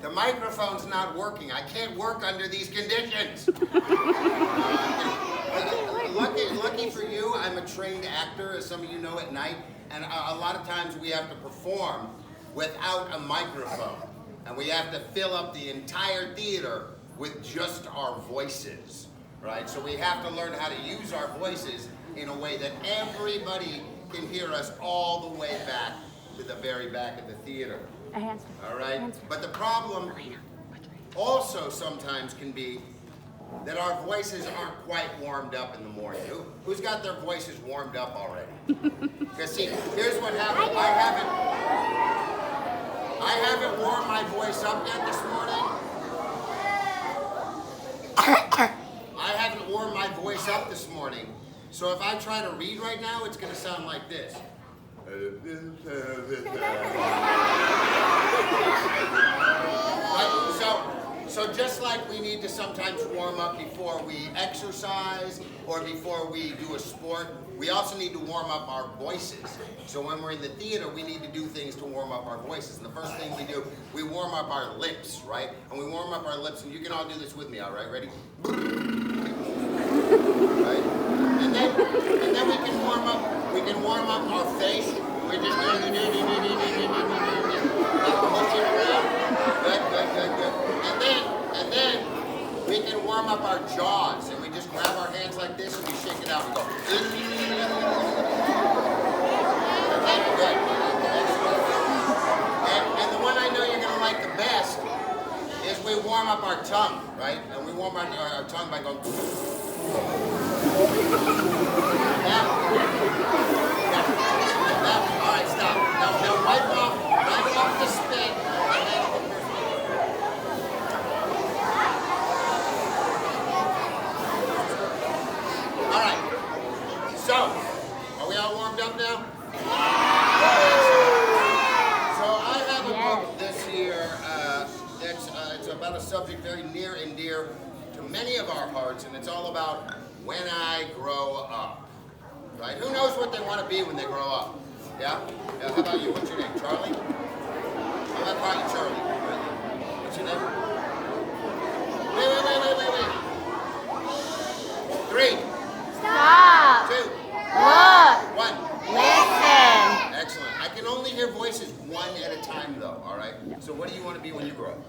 The microphone's not working. I can't work under these conditions. Lucky for you, I'm a trained actor, as some of you know, at night, and a lot of times we have to perform without a microphone, and we have to fill up the entire theater with just our voices, right? So we have to learn how to use our voices in a way that everybody can hear us all the way back to the very back of the theater. All right? But the problem also sometimes can be that our voices aren't quite warmed up in the morning. Who's got their voices warmed up already? Because see, here's what happened. I haven't warmed my voice up yet this morning. I haven't warmed my voice up this morning. So if I try to read right now, it's going to sound like this. Right? So just like we need to sometimes warm up before we exercise or before we do a sport, we also need to warm up our voices. So when we're in the theater, we need to do things to warm up our voices. And the first thing we do, we warm up our lips, right? And we warm up our lips, and you can all do this with me, all right? Ready? Right? And then we can warm up our face. We're just going to push it around. Good. And then we can warm up our jaws, and we just grab our hands like this and we shake it out and go. Okay, good. And the one I know you're going to like the best is we warm up our tongue, right? And we warm our tongue by going. All right, stop. Now wipe off the spit. All right. So, are we all warmed up now? So I have a book this year it's about a subject very near and dear to many of our hearts, and it's all about when I grow up. Right? Who knows what they want to be when they grow up? Yeah? How about you? What's your name? Charlie? I'm going to call you Charlie. What's your name? Wait. 3. Stop. 2. Look. 1. Listen. Excellent. I can only hear voices one at a time, though, all right? So what do you want to be when you grow up?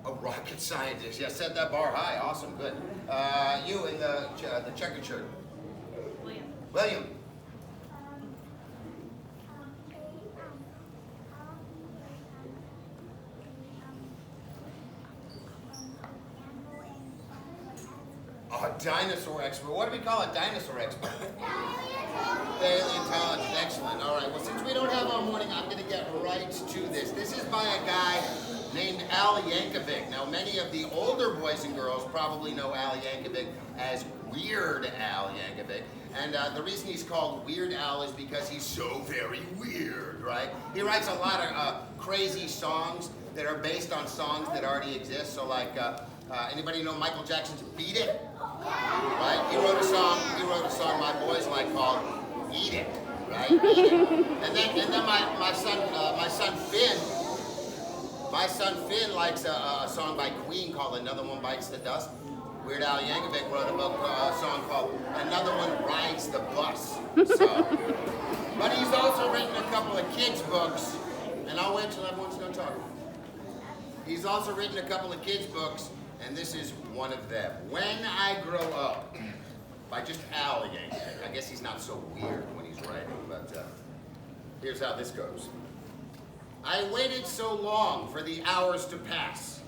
A rocket scientist. Yeah, set that bar high. Awesome. Good. You in the checkered shirt. William. A dinosaur expert. What do we call a dinosaur expert? Paleontologist. Excellent. All right. Well, since we don't have our morning, I'm going to get right to this. This is by a guy named Al Yankovic. Now, many of the older boys and girls probably know Al Yankovic as Weird Al Yankovic. And the reason he's called Weird Al is because he's so very weird, right? He writes a lot of crazy songs that are based on songs that already exist. So like, anybody know Michael Jackson's Beat It? Right? He wrote a song my boys like called Eat It, right? Eat It. And then my son Finn likes a song by Queen called Another One Bites the Dust. Weird Al Yankovic wrote a song called Another One Rides the Bus. So, but he's also written a couple of kids' books, and I'll wait till everyone's done talking. He's also written a couple of kids' books, and this is one of them. When I Grow Up, by just Al Yankovic. I guess he's not so weird when he's writing, but here's how this goes. I waited so long for the hours to pass,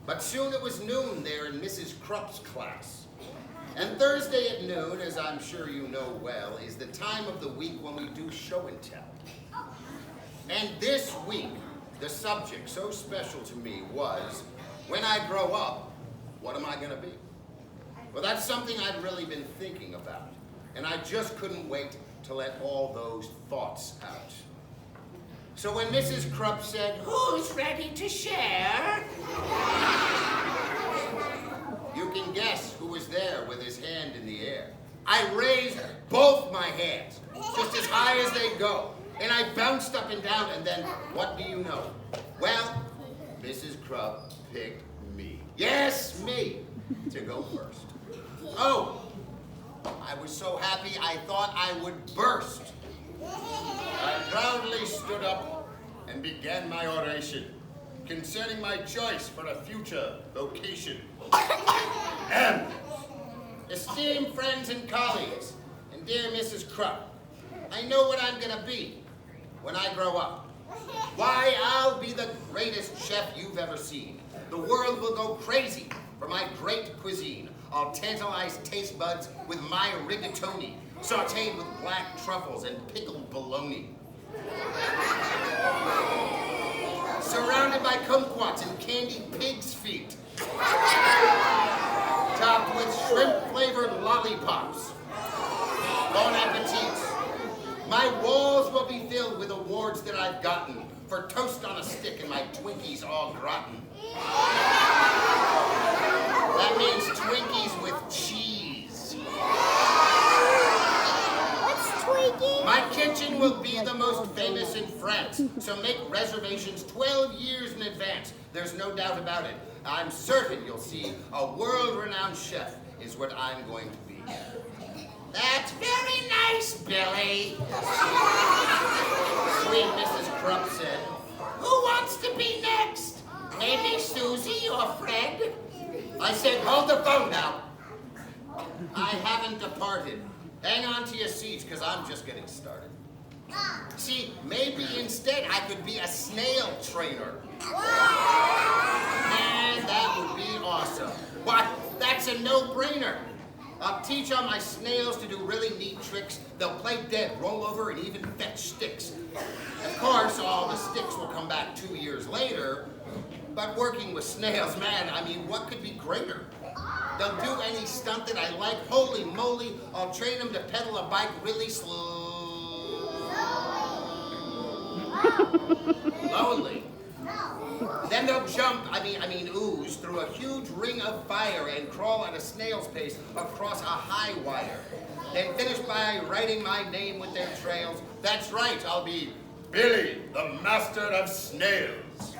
but soon it was noon there in Mrs. Krupp's class. And Thursday at noon, as I'm sure you know well, is the time of the week when we do show and tell. And this week, the subject so special to me was, when I grow up, what am I going to be? Well, that's something I'd really been thinking about, and I just couldn't wait to let all those thoughts out. So when Mrs. Krupp said, "Who's ready to share?" You can guess who was there with his hand in the air. I raised both my hands, just as high as they go, and I bounced up and down, and then, what do you know? Well, Mrs. Crump picked me. Yes, me, to go first. Oh, I was so happy I thought I would burst. I proudly stood up and began my oration concerning my choice for a future vocation. And, esteemed friends and colleagues, and dear Mrs. Crump, I know what I'm gonna be when I grow up. Why, I'll be the greatest chef you've ever seen. The world will go crazy for my great cuisine. I'll tantalize taste buds with my rigatoni, sauteed with black truffles and pickled bologna. Surrounded by kumquats and candied pig's feet. Topped with shrimp-flavored lollipops. Bon appetit. My walls will be filled with awards that I've gotten for toast on a stick and my Twinkies au gratin. That means Twinkies with cheese. What's Twinkie? My kitchen will be the most famous in France, so make reservations 12 years in advance. There's no doubt about it. I'm certain you'll see a world-renowned chef is what I'm going to be. That's very nice, Billy. Sweet Mrs. Crump said, who wants to be next? Maybe Susie, your friend? I said, hold the phone now. I haven't departed. Hang on to your seats, because I'm just getting started. See, maybe instead I could be a snail trainer. Man, that would be awesome. Why, that's a no-brainer. I'll teach all my snails to do really neat tricks. They'll play dead, roll over, and even fetch sticks. Of course, all the sticks will come back 2 years later. But working with snails, man, I mean, what could be greater? They'll do any stunt that I like. Holy moly, I'll train them to pedal a bike really slowly. Then they'll jump, I mean ooze, through a huge ring of fire and crawl at a snail's pace across a high wire. Then finish by writing my name with their trails. That's right, I'll be Billy, the master of snails.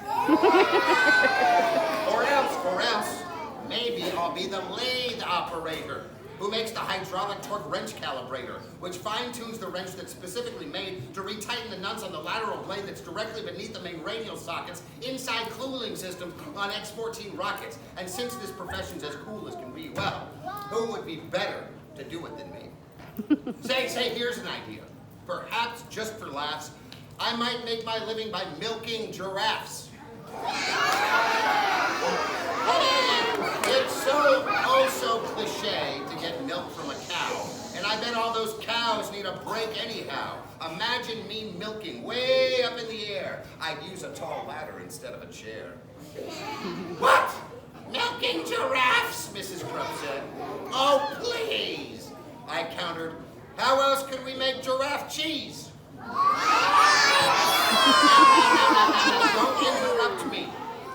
Or else, maybe I'll be the lathe operator who makes the hydraulic torque wrench calibrator, which fine-tunes the wrench that's specifically made to retighten the nuts on the lateral blade that's directly beneath the main radial sockets inside cooling systems on X-14 rockets. And since this profession's as cool as can be, well, who would be better to do it than me? Say, here's an idea. Perhaps, just for laughs, I might make my living by milking giraffes. It's so cliche to get milk from a cow. And I bet all those cows need a break anyhow. Imagine me milking way up in the air. I'd use a tall ladder instead of a chair. What? Milking giraffes? Mrs. Crump said. Oh, please. I countered. How else could we make giraffe cheese? No, don't interrupt me.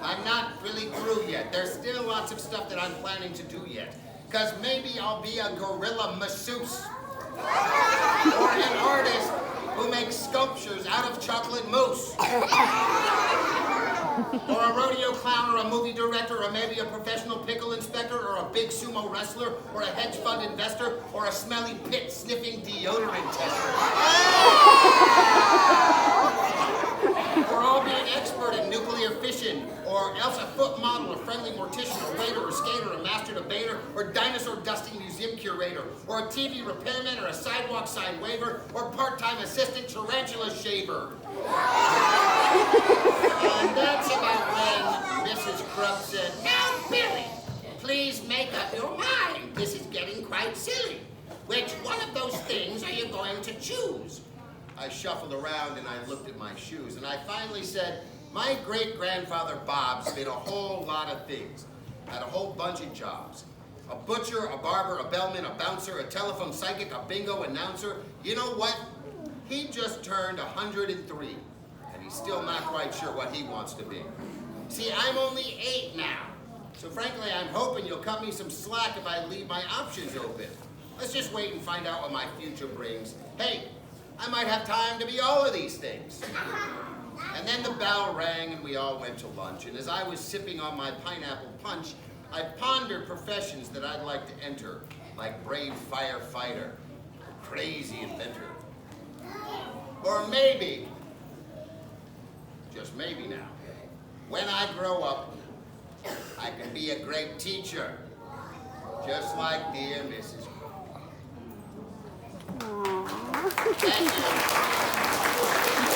I'm not really through yet. There's still lots of stuff that I'm planning to do yet. Because maybe I'll be a gorilla masseuse. Or an artist who makes sculptures out of chocolate mousse. Or a rodeo clown, or a movie director, or maybe a professional pickle inspector, or a big sumo wrestler, or a hedge fund investor, or a smelly pit sniffing deodorant tester. Or I'll be an expert in nuclear fission, or else a foot model, a friendly mortician, a waiter, or skater, a master debater, or dinosaur dusting museum curator, or a TV repairman, or a sidewalk sign waver, or part-time assistant tarantula shaver. And that's about when Mrs. Crump said, now, Billy, please make up your mind. This is getting quite silly. Which one of those things are you going to choose? I shuffled around and I looked at my shoes, and I finally said, my great-grandfather Bob's did a whole lot of things. Had a whole bunch of jobs. A butcher, a barber, a bellman, a bouncer, a telephone psychic, a bingo announcer. You know what? He just turned 103, and he's still not quite sure what he wants to be. See, I'm only 8 now, so frankly, I'm hoping you'll cut me some slack if I leave my options open. Let's just wait and find out what my future brings. Hey, I might have time to be all of these things. And then the bell rang and we all went to lunch. And as I was sipping on my pineapple punch, I pondered professions that I'd like to enter, like brave firefighter, crazy inventor. Or maybe, just maybe now, when I grow up, I can be a great teacher, just like dear Mrs. Aww. Thank you.